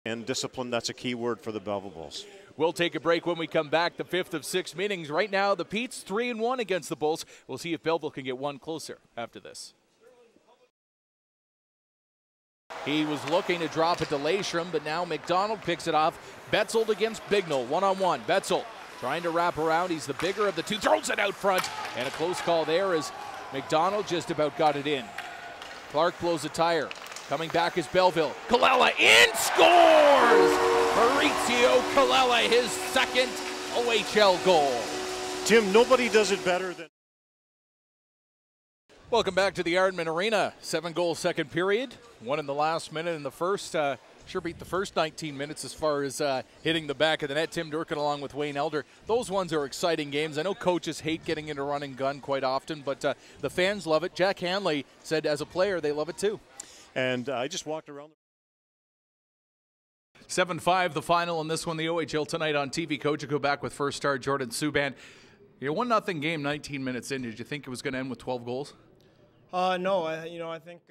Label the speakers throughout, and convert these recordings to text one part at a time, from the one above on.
Speaker 1: And discipline, that's a key word for the Belleville Bulls.
Speaker 2: We'll take a break when we come back. The 5th of 6 meetings. Right now, the Pete's 3-1 against the Bulls. We'll see if Belleville can get one closer after this. He was looking to drop it to Layshram, but now McDonald picks it off. Betzold against Bignell, one-on-one. Betzold trying to wrap around. He's the bigger of the two. Throws it out front, and a close call there as McDonald just about got it in. Clark blows a tire. Coming back is Belleville. Colella in, scores! Maurizio Colella, his second OHL goal.
Speaker 1: Tim, nobody does it better than...
Speaker 2: Welcome back to the Ardman Arena. 7-goal second period. One in the last minute in the first. Sure beat the first 19 minutes as far as hitting the back of the net. Tim Durkin along with Wayne Elder. Those ones are exciting games. I know coaches hate getting into run and gun quite often, but the fans love it. Jack Hanley said as a player they love it too.
Speaker 1: And I just walked around.
Speaker 2: 7-5 the final in this one. The OHL tonight on TV. Coach, go back with first star Jordan Subban. You're 1-0 game 19 minutes in. Did you think it was going to end with 12 goals?
Speaker 3: No, I think...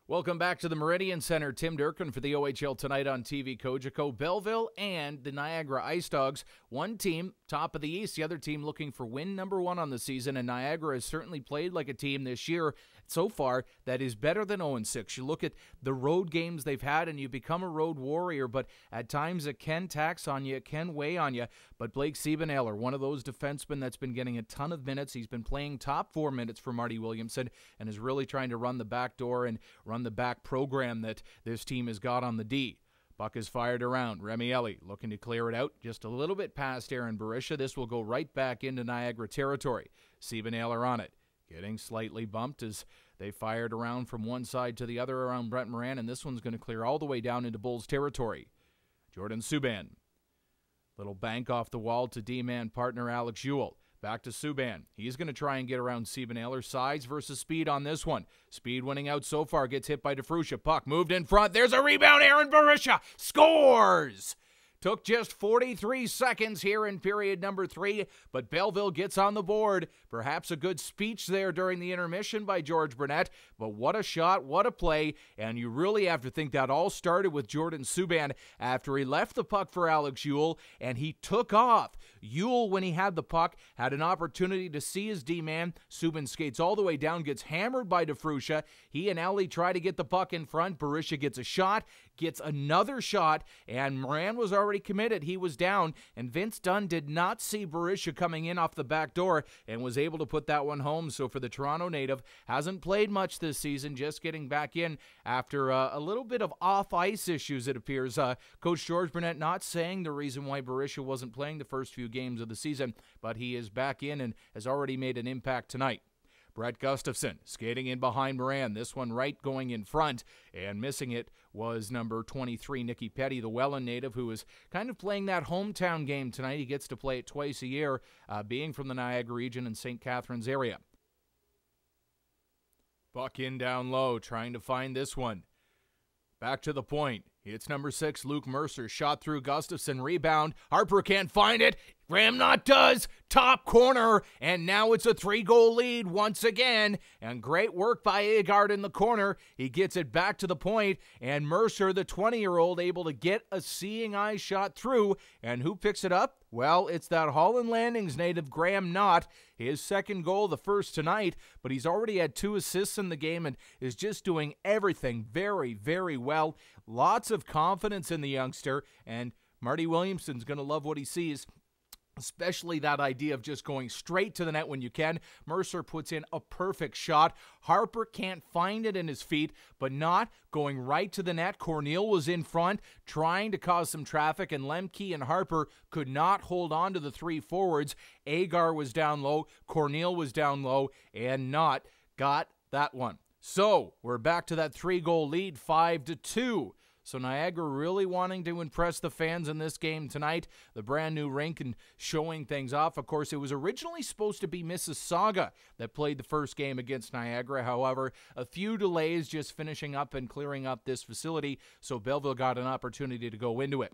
Speaker 2: Welcome back to the Meridian Center. Tim Durkin for the OHL tonight on TV. Kojiko, Belleville, and the Niagara Ice Dogs. One team, top of the East. The other team looking for win number 1 on the season. And Niagara has certainly played like a team this year so far that is better than 0-6. You look at the road games they've had, and you become a road warrior. But at times it can tax on you. It can weigh on you. But Blake Siebenhaler, one of those defensemen that's been getting a ton of minutes. He's been playing top 4 minutes for Marty Williamson and is really trying to run the back door and run the back program that this team has got on the D. Buck is fired around. Remy Ellie looking to clear it out just a little bit past Aaron Barisha. This will go right back into Niagara territory. Siebenhaler on it. Getting slightly bumped as they fired around from one side to the other around Brent Moran, and this one's going to clear all the way down into Bulls territory. Jordan Subban. Little bank off the wall to D-man partner Alex Ewell. Back to Subban. He's going to try and get around Siebenhaler. Size versus speed on this one. Speed winning out so far. Gets hit by DeFruscia. Puck moved in front. There's a rebound. Aaron Barisha scores! Took just 43 seconds here in period number 3, but Belleville gets on the board. Perhaps a good speech there during the intermission by George Burnett, but what a shot, what a play, and you really have to think that all started with Jordan Subban after he left the puck for Alex Ewell, and he took off. Ewell, when he had the puck, had an opportunity to see his D-man. Subban skates all the way down, gets hammered by DeFruscia. He and Ellie try to get the puck in front. Barisha gets a shot, gets another shot, and Moran was already committed. He was down, and Vince Dunn did not see Barisha coming in off the back door and was able to put that one home. So for the Toronto native, hasn't played much this season, just getting back in after a little bit of off-ice issues, it appears. Coach George Burnett not saying the reason why Barisha wasn't playing the first few games of the season, but he is back in and has already made an impact tonight. Brett Gustafson skating in behind Moran. This one right going in front, and missing it was number 23, Nicky Petty, the Welland native, who is kind of playing that hometown game tonight. He gets to play it twice a year, being from the Niagara region and St. Catharines area. Buck in down low, trying to find this one. Back to the point. It's number 6, Luke Mercer. Shot through Gustafson. Rebound. Harper can't find it. Ramnot does. Top corner. And now it's a 3-goal lead once again. And great work by Agard in the corner. He gets it back to the point. And Mercer, the 20-year-old, able to get a seeing eye shot through. And who picks it up? Well, it's that Holland Landings native, Graham Knott. His second goal, the first tonight. But he's already had 2 assists in the game and is just doing everything very, very well. Lots of confidence in the youngster, and Marty Williamson's going to love what he sees, especially that idea of just going straight to the net when you can. Mercer puts in a perfect shot. Harper can't find it in his feet, but not going right to the net. Cornell was in front, trying to cause some traffic, and Lemke and Harper could not hold on to the 3 forwards. Agar was down low, Cornell was down low, and Knott got that one. So, we're back to that 3-goal lead, 5-2. So Niagara really wanting to impress the fans in this game tonight. The brand new rink and showing things off. Of course, it was originally supposed to be Mississauga that played the first game against Niagara. However, a few delays just finishing up and clearing up this facility, so Belleville got an opportunity to go into it.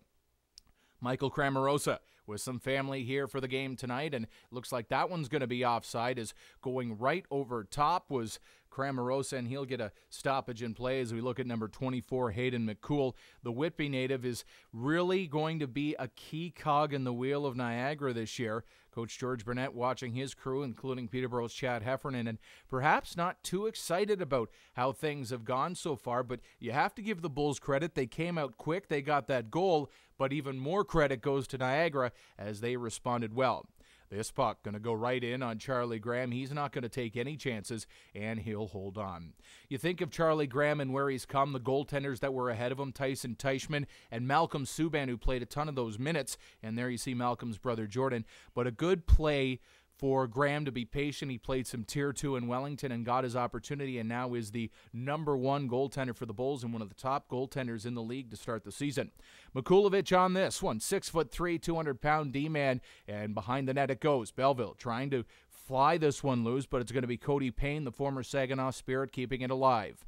Speaker 2: Michael Cramarosa with some family here for the game tonight, and looks like that one's going to be offside, as going right over top was Cramarosa, and he'll get a stoppage in play as we look at number 24, Hayden McCool. The Whitby native is really going to be a key cog in the wheel of Niagara this year. Coach George Burnett watching his crew, including Peterborough's Chad Heffernan, and perhaps not too excited about how things have gone so far, but you have to give the Bulls credit. They came out quick, they got that goal, but even more credit goes to Niagara as they responded well. This puck going to go right in on Charlie Graham. He's not going to take any chances, and he'll hold on. You think of Charlie Graham and where he's come, the goaltenders that were ahead of him, Tyson Teichman and Malcolm Subban, who played a ton of those minutes, and there you see Malcolm's brother Jordan. But a good play for Graham to be patient. He played some Tier 2 in Wellington and got his opportunity, and now is the #1 goaltender for the Bulls and one of the top goaltenders in the league to start the season. Mikulovic on this one, 6'3", 200-pound D-man, and behind the net it goes. Belleville trying to fly this one loose, but it's going to be Cody Payne, the former Saginaw Spirit, keeping it alive.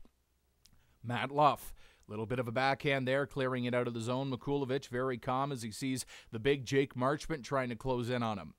Speaker 2: Matt Luff. Little bit of a backhand there, clearing it out of the zone. Mikulovic very calm as he sees the big Jake Marchment trying to close in on him.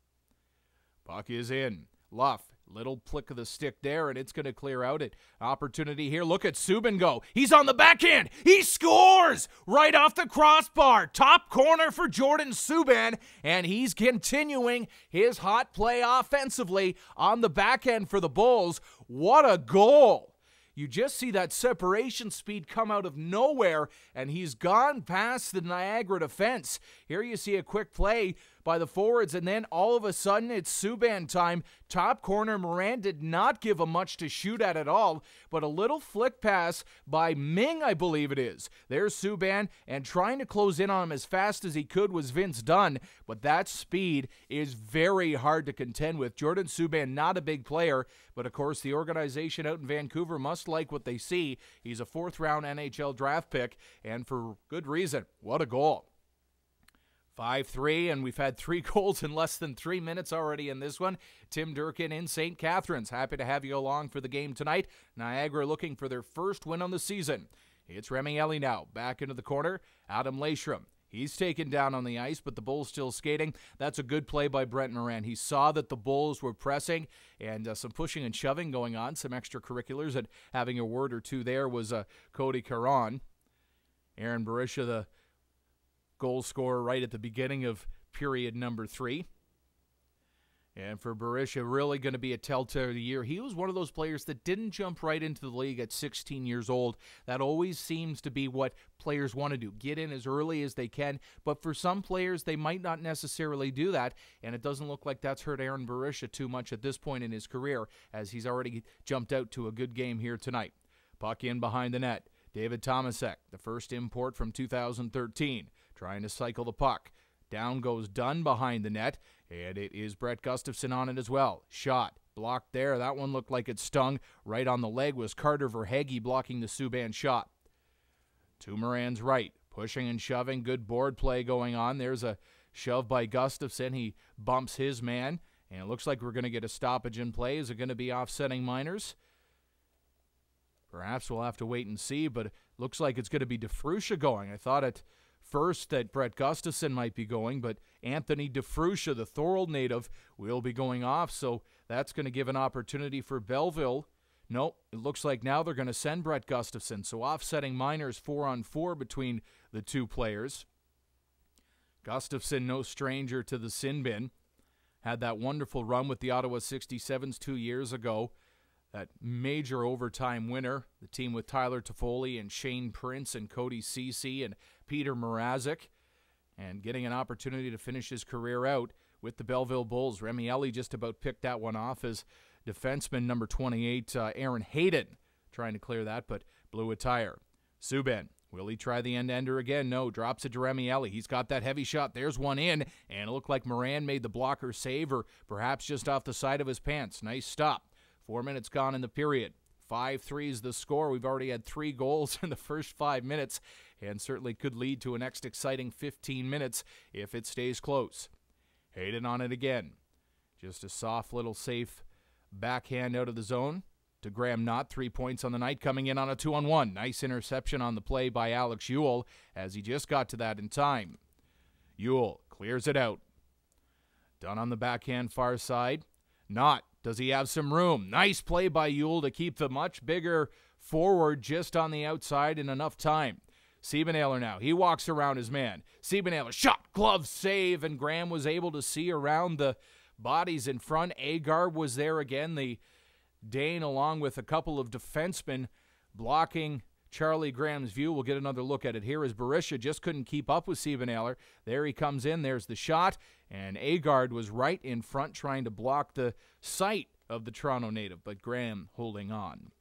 Speaker 2: Puck is in. Luff, little flick of the stick there, and it's going to clear out it. Opportunity here. Look at Subban go. He's on the backhand. He scores right off the crossbar. Top corner for Jordan Subban, and he's continuing his hot play offensively on the backhand for the Bulls. What a goal. You just see that separation speed come out of nowhere, and he's gone past the Niagara defense. Here you see a quick play by the forwards, and then all of a sudden it's Subban time. Top corner, Moran did not give him much to shoot at all, but a little flick pass by Ming, I believe it is. There's Subban, and trying to close in on him as fast as he could was Vince Dunn, but that speed is very hard to contend with. Jordan Subban, not a big player, but of course the organization out in Vancouver must like what they see. He's a 4th-round NHL draft pick, and for good reason. What a goal. 5-3, and we've had 3 goals in less than 3 minutes already in this one. Tim Durkin in St. Catharines. Happy to have you along for the game tonight. Niagara looking for their first win on the season. It's Remielli now. Back into the corner. Adam Leishram. He's taken down on the ice, but the Bulls still skating. That's a good play by Brent Moran. He saw that the Bulls were pressing and some pushing and shoving going on, some extracurriculars, and having a word or two there was Cody Caron. Aaron Barisha, the goal scorer right at the beginning of period number 3. And for Barisha, really going to be a telltale of the year. He was one of those players that didn't jump right into the league at 16 years old. That always seems to be what players want to do, get in as early as they can. But for some players, they might not necessarily do that, and it doesn't look like that's hurt Aaron Barisha too much at this point in his career, as he's already jumped out to a good game here tonight. Puck in behind the net. David Tomasek, the first import from 2013. Trying to cycle the puck. Down goes Dunn behind the net, and it is Brett Gustafson on it as well. Shot. Blocked there. That one looked like it stung. Right on the leg was Carter Verhage blocking the Subban shot. To Moran's right. Pushing and shoving. Good board play going on. There's a shove by Gustafson. He bumps his man, and it looks like we're going to get a stoppage in play. Is it going to be offsetting Miners? Perhaps we'll have to wait and see, but it looks like it's going to be DeFruscia going. I thought at first that Brett Gustafson might be going, but Anthony DeFruscia, the Thorold native, will be going off, so that's going to give an opportunity for Belleville. No, it looks like now they're going to send Brett Gustafson, so offsetting Miners 4-on-4 between the two players. Gustafson, no stranger to the sin bin, had that wonderful run with the Ottawa 67s 2 years ago. That major overtime winner, the team with Tyler Toffoli and Shane Prince and Cody Ceci and Peter Mrazek, and getting an opportunity to finish his career out with the Belleville Bulls. Remielli just about picked that one off as defenseman number 28, Aaron Hayden, trying to clear that, but blew a tire. Subban, will he try the end-ender again? No, drops it to Remielli. He's got that heavy shot. There's one in, and it looked like Moran made the blocker save, or perhaps just off the side of his pants. Nice stop. 4 minutes gone in the period. 5-3 is the score. We've already had 3 goals in the first 5 minutes, and certainly could lead to a next exciting 15 minutes if it stays close. Hayden on it again. Just a soft little safe backhand out of the zone to Graham Knott. 3 points on the night, coming in on a 2-on-1. Nice interception on the play by Alex Ewell as he just got to that in time. Ewell clears it out. Done on the backhand far side. Not. Does he have some room? Nice play by Yule to keep the much bigger forward just on the outside in enough time. Siebenhaler now. He walks around his man. Siebenhaler shot, glove save, and Graham was able to see around the bodies in front. Agar was there again. The Dane, along with a couple of defensemen, blocking Charlie Graham's view. We'll get another look at it here as Berisha just couldn't keep up with Siebenhaler. There he comes in. There's the shot. And Agard was right in front trying to block the sight of the Toronto native, but Graham holding on.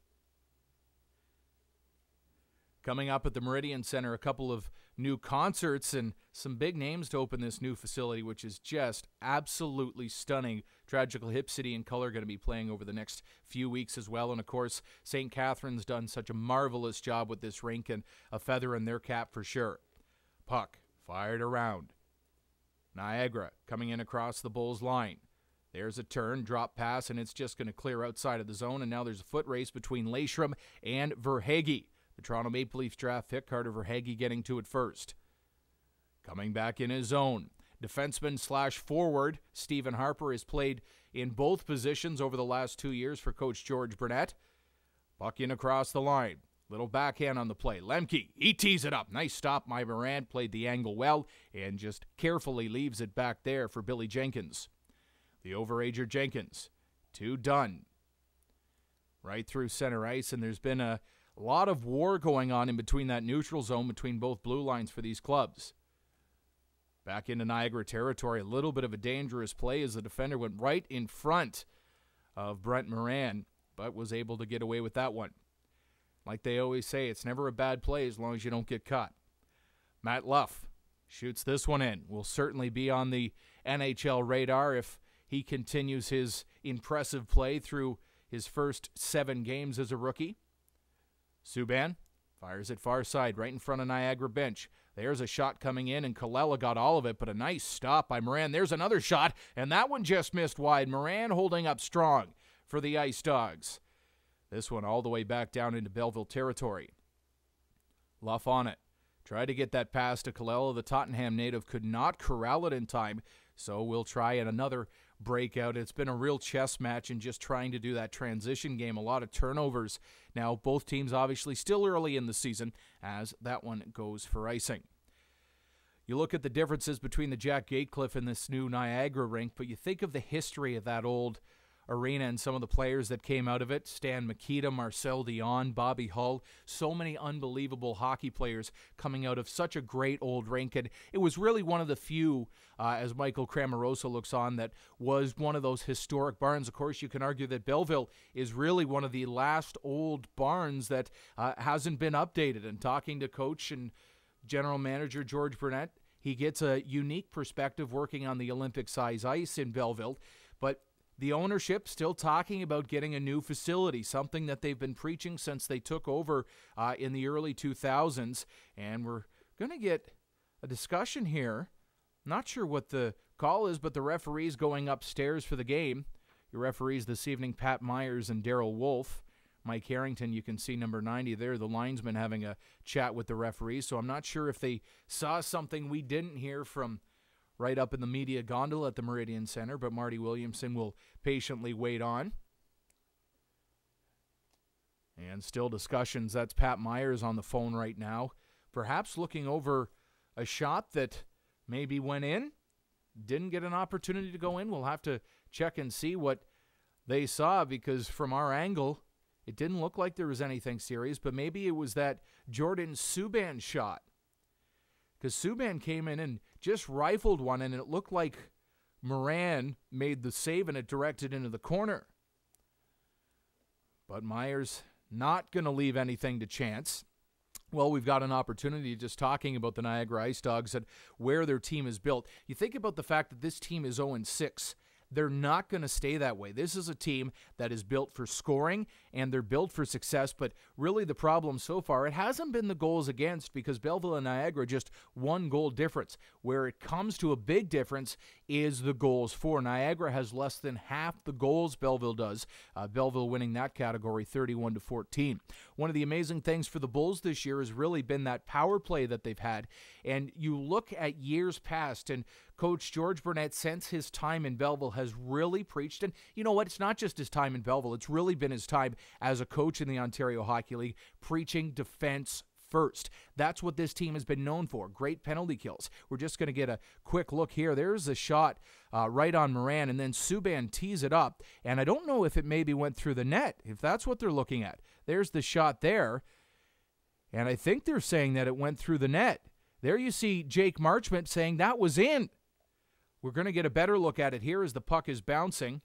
Speaker 2: Coming up at the Meridian Center, a couple of new concerts and some big names to open this new facility, which is just absolutely stunning. Tragical Hip City and Color going to be playing over the next few weeks as well. And, of course, St. Catharines done such a marvelous job with this rink, and a feather in their cap for sure. Puck fired around. Niagara coming in across the Bulls line. There's a turn, drop pass, and it's just going to clear outside of the zone. And now there's a foot race between Leishram and Verhaeghe. The Toronto Maple Leafs draft pick, Carter Verhaeghe, getting to it first. Coming back in his zone. Defenseman/forward Stephen Harper has played in both positions over the last 2 years for Coach George Burnett. Puck in across the line. Little backhand on the play. Lemke, he tees it up. Nice stop by Morant, played the angle well, and just carefully leaves it back there for Billy Jenkins. The overager Jenkins. 2 done. Right through center ice, and there's been a lot of war going on in between that neutral zone between both blue lines for these clubs. Back into Niagara territory, a little bit of a dangerous play as the defender went right in front of Brent Moran, but was able to get away with that one. Like they always say, it's never a bad play as long as you don't get caught. Matt Luff shoots this one in. Will certainly be on the NHL radar if he continues his impressive play through his first 7 games as a rookie. Subban fires it far side, right in front of Niagara bench. There's a shot coming in, and Kallela got all of it, but a nice stop by Moran. There's another shot, and that one just missed wide. Moran holding up strong for the Ice Dogs. This one all the way back down into Belleville territory. Luff on it. Tried to get that pass to Kallela. The Tottenham native could not corral it in time, so we'll try another breakout. It's been a real chess match in just trying to do that transition game. A lot of turnovers. Now, both teams obviously still early in the season as that one goes for icing. You look at the differences between the Jack Gatecliff and this new Niagara rink, but you think of the history of that old arena and some of the players that came out of it. Stan Mikita, Marcel Dion, Bobby Hull, so many unbelievable hockey players coming out of such a great old rink. And it was really one of the few, as Michael Cramarosa looks on, that was one of those historic barns. Of course, you can argue that Belleville is really one of the last old barns that hasn't been updated. And talking to coach and general manager George Burnett, he gets a unique perspective working on the Olympic-size ice in Belleville. But the ownership still talking about getting a new facility, something that they've been preaching since they took over in the early 2000s. And we're going to get a discussion here. Not sure what the call is, but the referees going upstairs for the game. Your referees this evening, Pat Myers and Darryl Wolf. Mike Harrington, you can see number 90 there, the linesman having a chat with the referees. So I'm not sure if they saw something we didn't hear from right up in the media gondola at the Meridian Center, but Marty Williamson will patiently wait on. And still discussions. That's Pat Myers on the phone right now, perhaps looking over a shot that maybe went in, didn't get an opportunity to go in. We'll have to check and see what they saw, because from our angle, it didn't look like there was anything serious, but maybe it was that Jordan Subban shot. Because Subban came in and just rifled one, and it looked like Moran made the save and it directed into the corner. But Myers not going to leave anything to chance. Well, we've got an opportunity just talking about the Niagara Ice Dogs and where their team is built. You think about the fact that this team is 0-6. They're not going to stay that way. This is a team that is built for scoring, and they're built for success. But really the problem so far, it hasn't been the goals against, because Belleville and Niagara just 1 goal difference. Where it comes to a big difference is the goals for. Niagara has less than half the goals Belleville does. Belleville winning that category 31-14. One of the amazing things for the Bulls this year has really been that power play that they've had. And you look at years past, and Coach George Burnett, since his time in Belleville, has really preached. And you know what? It's not just his time in Belleville. It's really been his time as a coach in the Ontario Hockey League, preaching defense first. That's what this team has been known for. Great penalty kills. We're just going to get a quick look here. There's a shot right on Moran, and then Subban tees it up. And I don't know if it maybe went through the net, if that's what they're looking at. There's the shot there. And I think they're saying that it went through the net. There you see Jake Marchment saying that was in. We're going to get a better look at it here as the puck is bouncing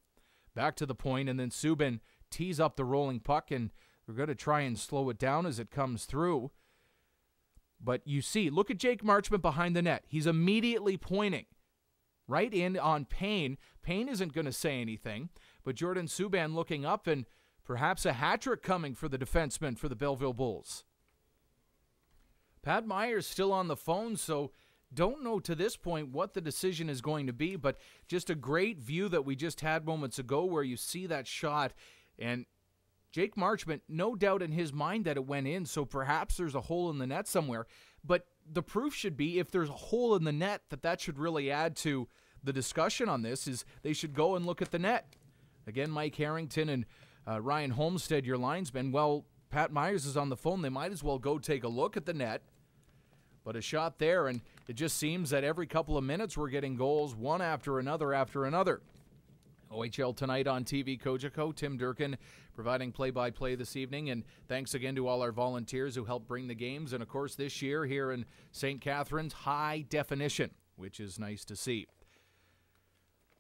Speaker 2: back to the point, and then Subban tees up the rolling puck, and we're going to try and slow it down as it comes through. But you see, look at Jake Marchment behind the net. He's immediately pointing right in on Payne. Payne isn't going to say anything, but Jordan Subban looking up, and perhaps a hat trick coming for the defenseman for the Belleville Bulls. Pat Myers still on the phone, so don't know to this point what the decision is going to be, but just a great view that we just had moments ago where you see that shot, and Jake Marchment, no doubt in his mind that it went in, so perhaps there's a hole in the net somewhere, but the proof should be if there's a hole in the net that should really add to the discussion on this, is they should go and look at the net. Again, Mike Harrington and Ryan Homestead, your linesmen. Well, Pat Myers is on the phone. They might as well go take a look at the net. But a shot there, and it just seems that every couple of minutes we're getting goals, one after another after another. OHL Tonight on TV, Kojiko, Tim Durkin providing play-by-play this evening, and thanks again to all our volunteers who helped bring the games, and of course this year here in St. Catharines, high definition, which is nice to see.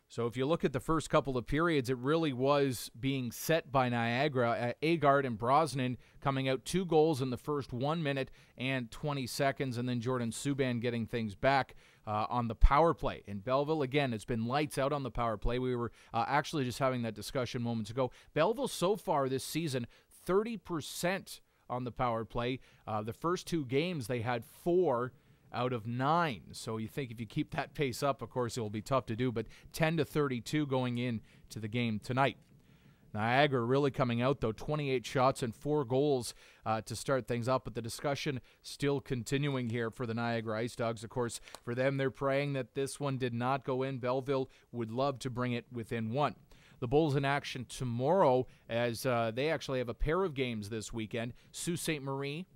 Speaker 2: So if you look at the first couple of periods, it really was being set by Niagara. Agard and Brosnan coming out 2 goals in the first 1 minute and 20 seconds, and then Jordan Subban getting things back on the power play. In Belleville, again, it's been lights out on the power play. We were actually just having that discussion moments ago. Belleville so far this season, 30% on the power play. The first 2 games, they had 4 out of 9. So you think if you keep that pace up, of course, it will be tough to do, but 10-32 going into the game tonight. Niagara really coming out, though, 28 shots and 4 goals to start things up, but the discussion still continuing here for the Niagara Ice Dogs. Of course, for them, they're praying that this one did not go in. Belleville would love to bring it within 1. The Bulls in action tomorrow as they actually have a pair of games this weekend. Sault Ste. Marie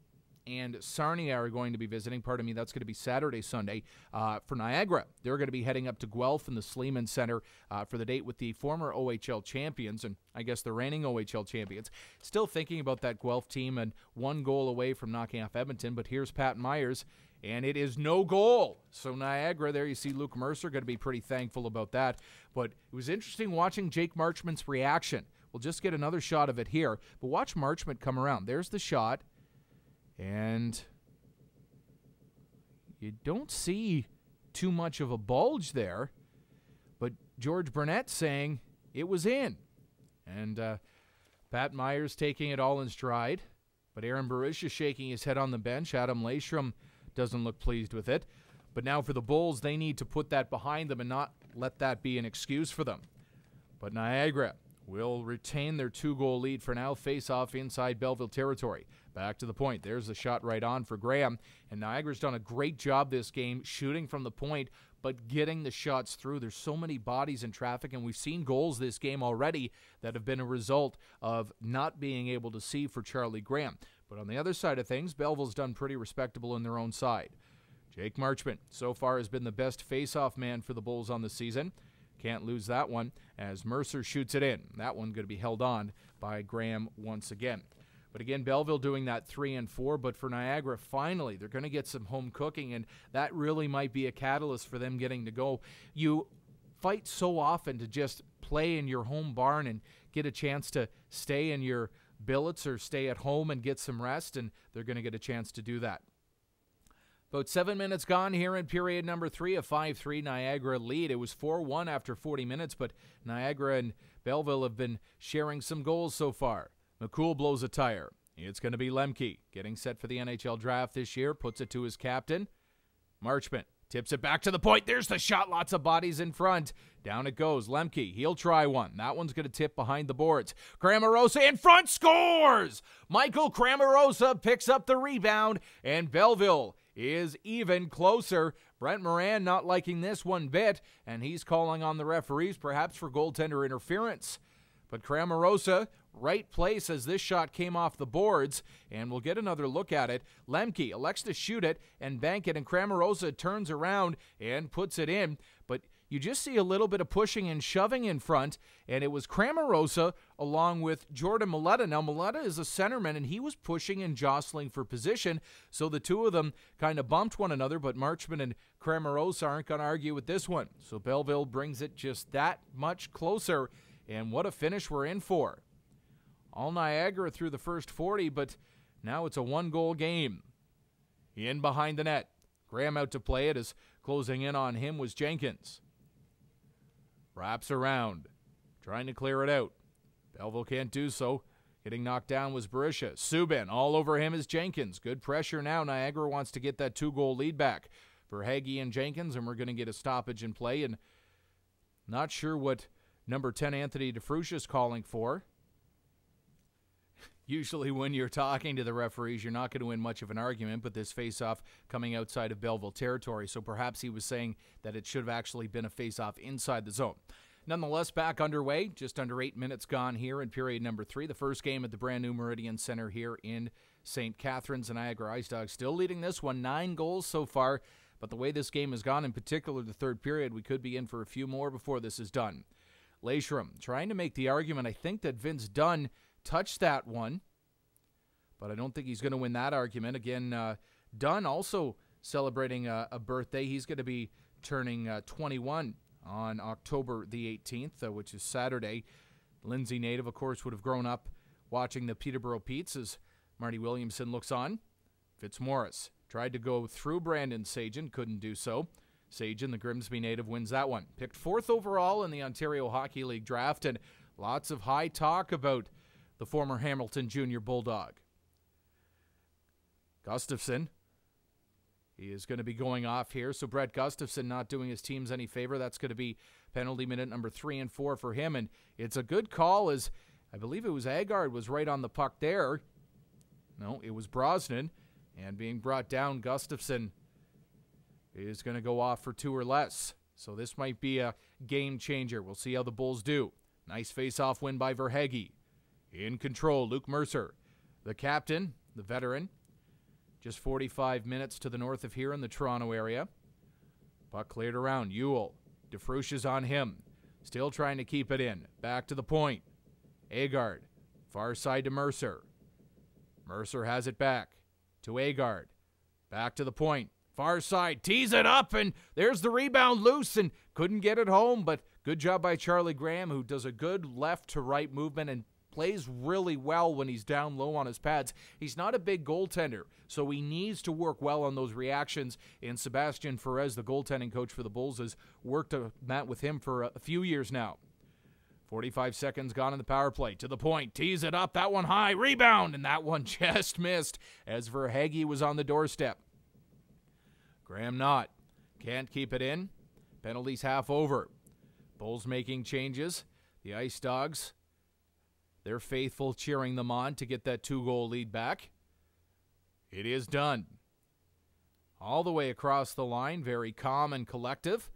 Speaker 2: and Sarnia are going to be visiting. Pardon me, that's going to be Saturday, Sunday. For Niagara, they're going to be heading up to Guelph in the Sleeman Center for the date with the former OHL champions, and I guess the reigning OHL champions. Still thinking about that Guelph team and 1 goal away from knocking off Edmonton, but here's Pat Myers, and it is no goal. So Niagara, there you see Luke Mercer, going to be pretty thankful about that. But it was interesting watching Jake Marchment's reaction. We'll just get another shot of it here, but watch Marchment come around. There's the shot. And you don't see too much of a bulge there, but George Burnett saying it was in. And Pat Myers taking it all in stride, but Aaron Barisha shaking his head on the bench. Adam Leishram doesn't look pleased with it. But now for the Bulls, they need to put that behind them and not let that be an excuse for them. But Niagara will retain their 2-goal lead for now. Face-off inside Belleville territory. Back to the point. There's the shot right on for Graham. And Niagara's done a great job this game shooting from the point, but getting the shots through. There's so many bodies in traffic, and we've seen goals this game already that have been a result of not being able to see for Charlie Graham. But on the other side of things, Belleville's done pretty respectable in their own side. Jake Marchment so far has been the best face-off man for the Bulls on the season. Can't lose that one as Mercer shoots it in. That one going to be held on by Graham once again. But again, Belleville doing that 3 and 4, but for Niagara, finally, they're going to get some home cooking, and that really might be a catalyst for them getting to go. You fight so often to just play in your home barn and get a chance to stay in your billets or stay at home and get some rest, and they're going to get a chance to do that. About 7 minutes gone here in period number 3, a 5-3 Niagara lead. It was 4-1 after 40 minutes, but Niagara and Belleville have been sharing some goals so far. McCool blows a tire. It's going to be Lemke getting set for the NHL draft this year. Puts it to his captain. Marchment tips it back to the point. There's the shot. Lots of bodies in front. Down it goes. Lemke, he'll try one. That one's going to tip behind the boards. Cramarosa in front, scores! Michael Cramarosa picks up the rebound, and Belleville is even closer. Brent Moran not liking this one bit, and he's calling on the referees perhaps for goaltender interference. But Cramarosa, right place as this shot came off the boards, and we'll get another look at it. Lemke elects to shoot it and bank it, and Cramarosa turns around and puts it in. But you just see a little bit of pushing and shoving in front, and it was Cramarosa along with Jordan Maleta. Now, Maleta is a centerman, and he was pushing and jostling for position, so the two of them kind of bumped one another, but Marchman and Cramarosa aren't going to argue with this one. So Belleville brings it just that much closer, and what a finish we're in for. All Niagara through the first 40, but now it's a one-goal game. In behind the net. Graham out to play it as closing in on him was Jenkins. Wraps around, trying to clear it out. Belleville can't do so. Getting knocked down was Berisha. Subban, all over him is Jenkins. Good pressure now. Niagara wants to get that 2-goal lead back for Hagee and Jenkins, and we're going to get a stoppage in play. And not sure what number 10 Anthony DeFrucia is calling for. Usually when you're talking to the referees, you're not going to win much of an argument, but this face-off coming outside of Belleville territory, so perhaps he was saying that it should have actually been a face-off inside the zone. Nonetheless, back underway, just under 8 minutes gone here in period number 3, the first game at the brand new Meridian Center here in St. Catharines. And Niagara Ice Dogs still leading this one, 9 goals so far, but the way this game has gone, in particular the third period, we could be in for a few more before this is done. Leishram trying to make the argument, I think, that Vince Dunn touched that one, but I don't think he's going to win that argument. Again, Dunn also celebrating a birthday. He's going to be turning 21 on October the 18th, which is Saturday. Lindsay native, of course, would have grown up watching the Peterborough Petes as Marty Williamson looks on. Fitzmaurice tried to go through Brandon Sagen, couldn't do so. Sagen, the Grimsby native, wins that one. Picked 4th overall in the Ontario Hockey League draft, and lots of high talk about the former Hamilton Junior Bulldog. Gustafson, he is going to be going off here, so Brett Gustafson not doing his teams any favor. That's going to be penalty minute number 3 and 4 for him, and it's a good call as I believe it was Agard was right on the puck there. No, it was Brosnan, and being brought down, Gustafson is going to go off for 2 or less. So this might be a game changer. We'll see how the Bulls do. Nice face-off win by Verhaeghe. In control, Luke Mercer, the captain, the veteran. Just 45 minutes to the north of here in the Toronto area. Puck cleared around. Ewell. DeFrucia's on him. Still trying to keep it in. Back to the point. Agard. Far side to Mercer. Mercer has it back to Agard. Back to the point. Far side. Tees it up, and there's the rebound loose, and couldn't get it home, but good job by Charlie Graham, who does a good left-to-right movement and plays really well when he's down low on his pads. He's not a big goaltender, so he needs to work well on those reactions, and Sebastian Ferez, the goaltending coach for the Bulls, has worked that with him for a few years now. 45 seconds gone in the power play. To the point, tees it up, that one high, rebound, and that one just missed as Verhaeghe was on the doorstep. Graham not. Can't keep it in. Penalties half over. Bulls making changes. The Ice Dogs, they're faithful, cheering them on to get that 2-goal lead back. It is done. All the way across the line, very calm and collective.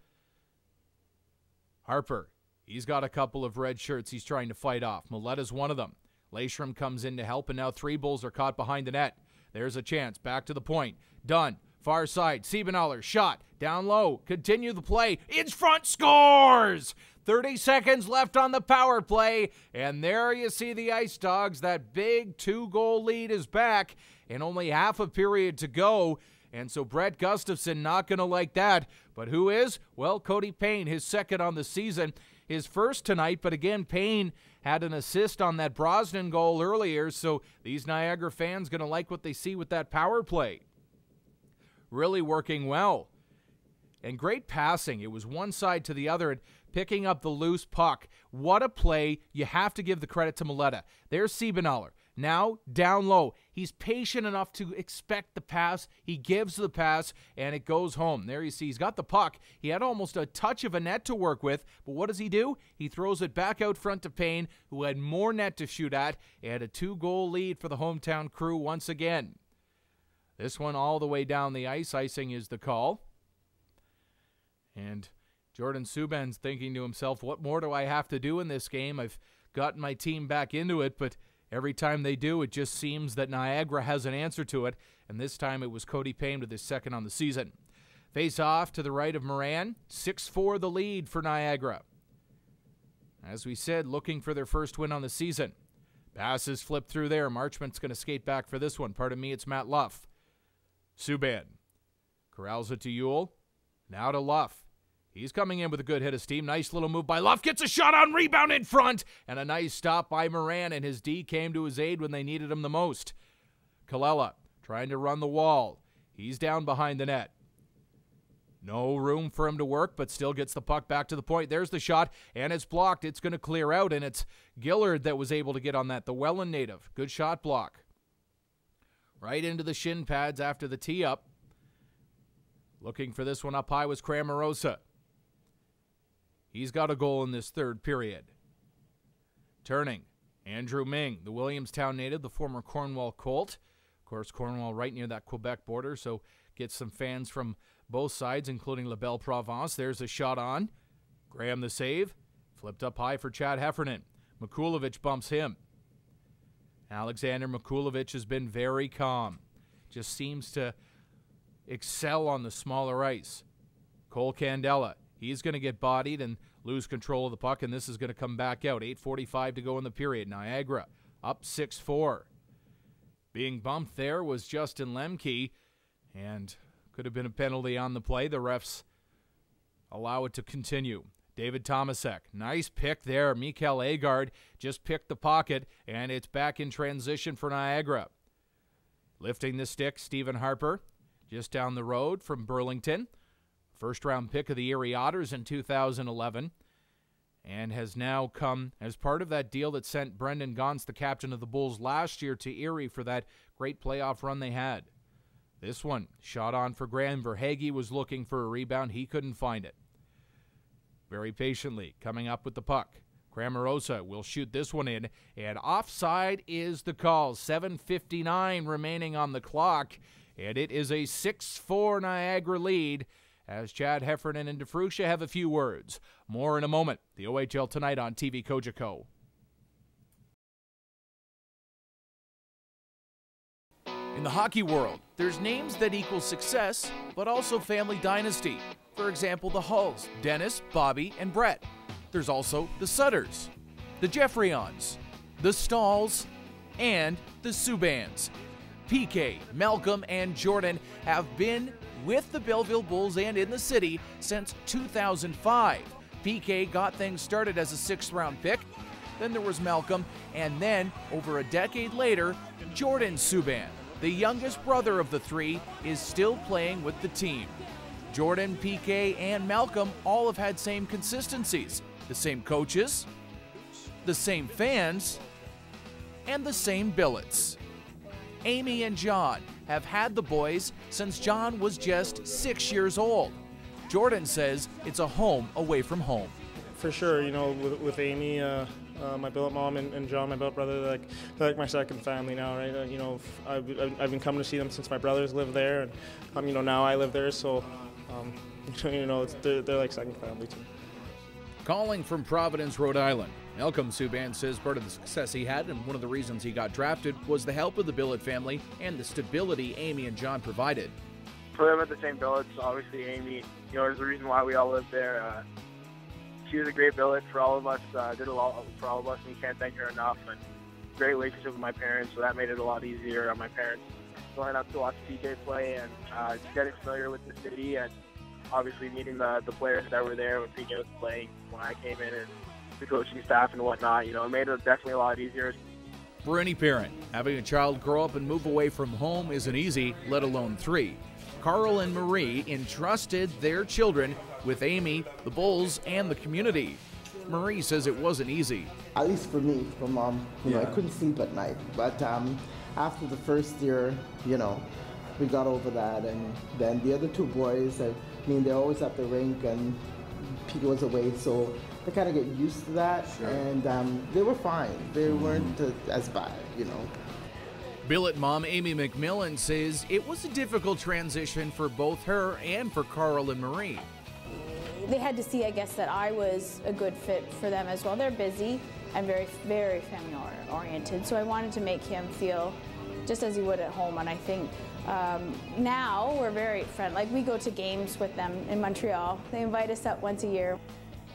Speaker 2: Harper, he's got a couple of red shirts he's trying to fight off. Maleta's one of them. Leishram comes in to help, and now 3 Bulls are caught behind the net. There's a chance. Back to the point. Done. Far side. Siebenaller, shot. Down low. Continue the play. In front, scores! 30 seconds left on the power play, and there you see the Ice Dogs. That big 2-goal lead is back, and only half a period to go, and so Brett Gustafson not going to like that. But who is? Well, Cody Payne, his second on the season, his first tonight, but again, Payne had an assist on that Brosnan goal earlier, so these Niagara fans going to like what they see with that power play. Really working well. And great passing. It was one side to the other and picking up the loose puck. What a play. You have to give the credit to Maleta. There's Siebenaller. Now down low. He's patient enough to expect the pass. He gives the pass, and it goes home. There you see he's got the puck. He had almost a touch of a net to work with, but what does he do? He throws it back out front to Payne, who had more net to shoot at, and a 2-goal lead for the hometown crew once again. This one all the way down the ice. Icing is the call. And Jordan Subban's thinking to himself, what more do I have to do in this game? I've gotten my team back into it, but every time they do, it just seems that Niagara has an answer to it, and this time it was Cody Payne with his second on the season. Face off to the right of Moran. 6-4 the lead for Niagara. As we said, looking for their first win on the season. Passes flip through there. Marchment's going to skate back for this one. Pardon me, it's Matt Luff. Subban corrals it to Ewell. Now to Luff. He's coming in with a good hit of steam. Nice little move by Luff. Gets a shot on rebound in front. And a nice stop by Moran, and his D came to his aid when they needed him the most. Kallela trying to run the wall. He's down behind the net. No room for him to work, but still gets the puck back to the point. There's the shot, and it's blocked. It's going to clear out, and it's Gillard that was able to get on that, the Welland native. Good shot block. Right into the shin pads after the tee-up. Looking for this one up high was Cramarosa. He's got a goal in this third period. Turning, Andrew Ming, the Williamstown native, the former Cornwall Colt. Of course, Cornwall right near that Quebec border, so gets some fans from both sides, including La Belle Provence. There's a shot on. Graham the save. Flipped up high for Chad Heffernan. Mikulovic bumps him. Alexander Mikulovic has been very calm. Just seems to excel on the smaller ice. Cole Candela. He's going to get bodied and lose control of the puck, and this is going to come back out. 8:45 to go in the period. Niagara up 6-4. Being bumped there was Justin Lemke, and could have been a penalty on the play. The refs allow it to continue. David Tomasek, nice pick there. Mikael Agard just picked the pocket, and it's back in transition for Niagara. Lifting the stick, Stephen Harper, just down the road from Burlington. First-round pick of the Erie Otters in 2011, and has now come as part of that deal that sent Brendan Gaunce, the captain of the Bulls, last year to Erie for that great playoff run they had. This one, shot on for Graham. Verhaeghe was looking for a rebound. He couldn't find it. Very patiently coming up with the puck. Cramarosa will shoot this one in, and offside is the call. 7:59 remaining on the clock, and it is a 6-4 Niagara lead as Chad Heffernan and DeFrucia have a few words. More in a moment. The OHL tonight on TV Cogeco. In the hockey world, there's names that equal success, but also family dynasty. For example, the Hulls, Dennis, Bobby, and Brett. There's also the Sutters, the Jeffreyons, the Stalls, and the Subbans. PK, Malcolm, and Jordan have been with the Belleville Bulls and in the city since 2005. PK got things started as a 6th-round pick. Then there was Malcolm, and then, over a decade later, Jordan Subban, the youngest brother of the three, is still playing with the team. Jordan, PK, and Malcolm all have had same consistencies. The same coaches, the same fans, and the same billets. Amy and John have had the boys since John was just 6 years old. Jordan says it's a home away from home.
Speaker 3: For sure, you know, with Amy, my billet mom, and John, my billet brother, they're like my second family now, right? You know, I've been coming to see them since my brothers lived there, and you know, now I live there, so you know, they're like second family too.
Speaker 2: Calling from Providence, Rhode Island, Malcolm Subban says part of the success he had and one of the reasons he got drafted was the help of the billet family and the stability Amy and John provided.
Speaker 4: For them at the same billets, obviously Amy, you know, is the reason why we all lived there. She was a great billet for all of us, did a lot for all of us, and we can't thank her enough. And great relationship with my parents, so that made it a lot easier on my parents going up to watch PK play and just getting familiar with the city, and obviously meeting the players that were there when PK was playing when I came in, and the coaching staff and whatnot. You know, it made it definitely a lot easier.
Speaker 2: For any parent, having a child grow up and move away from home isn't easy, let alone three. Carl and Marie entrusted their children with Amy, the Bulls, and the community. Marie says it wasn't easy.
Speaker 5: At least for me, for mom, you know, I couldn't sleep at night. But after the first year, you know, we got over that. And then the other two boys, I mean, they're always at the rink, and Peter was away, so they kind of get used to that. Sure. And they were fine. They weren't as bad, you know.
Speaker 2: Billet mom Amy McMillan says it was a difficult transition for both her and for Carl and Marie.
Speaker 6: They had to see, I guess, that I was a good fit for them as well. They're busy and very, very family-oriented, so I wanted to make him feel just as he would at home, and I think now we're very friendly. Like, we go to games with them in Montreal. They invite us up once a year.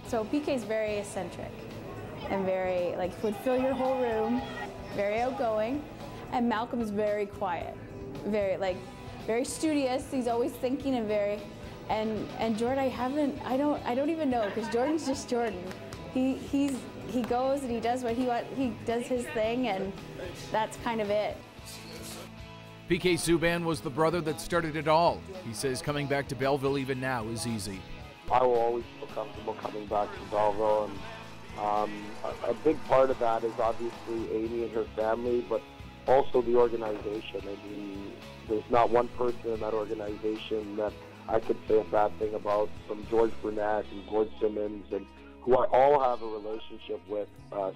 Speaker 6: So PK's very eccentric and very, like, would fill your whole room, very outgoing, and Malcolm's very quiet, very studious. He's always thinking and very, and Jordan, I don't even know, because Jordan's just Jordan. He goes and he does he does his thing, and that's kind of it.
Speaker 2: PK Subban was the brother that started it all. He says coming back to Belleville even now is easy.
Speaker 7: I will always feel comfortable coming back to Belleville, and a big part of that is obviously Amy and her family, but also the organization. I mean, there's not one person in that organization that I could say a bad thing about, from George Burnett and Gord Simmons, and who I all have a relationship with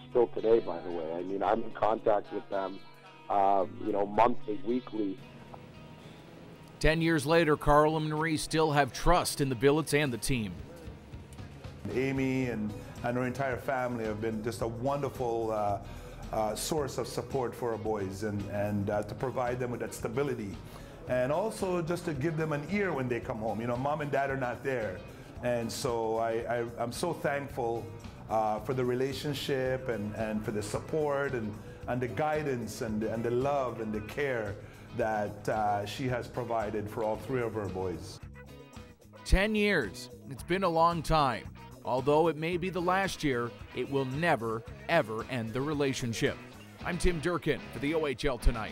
Speaker 7: still today, by the way. I mean, I'm in contact with them, monthly, weekly.
Speaker 2: 10 years later, Carl and Marie still have trust in the Billets and the team.
Speaker 8: Amy and her entire family have been just a wonderful source of support for our boys, and to provide them with that stability. And also just to give them an ear when they come home. You know, mom and dad are not there. And so I'm so thankful for the relationship and for the support and the guidance and the love and the care that she has provided for all three of her boys.
Speaker 2: 10 years. It's been a long time. Although it may be the last year, it will never, ever end the relationship. I'm Tim Durkin for the OHL Tonight.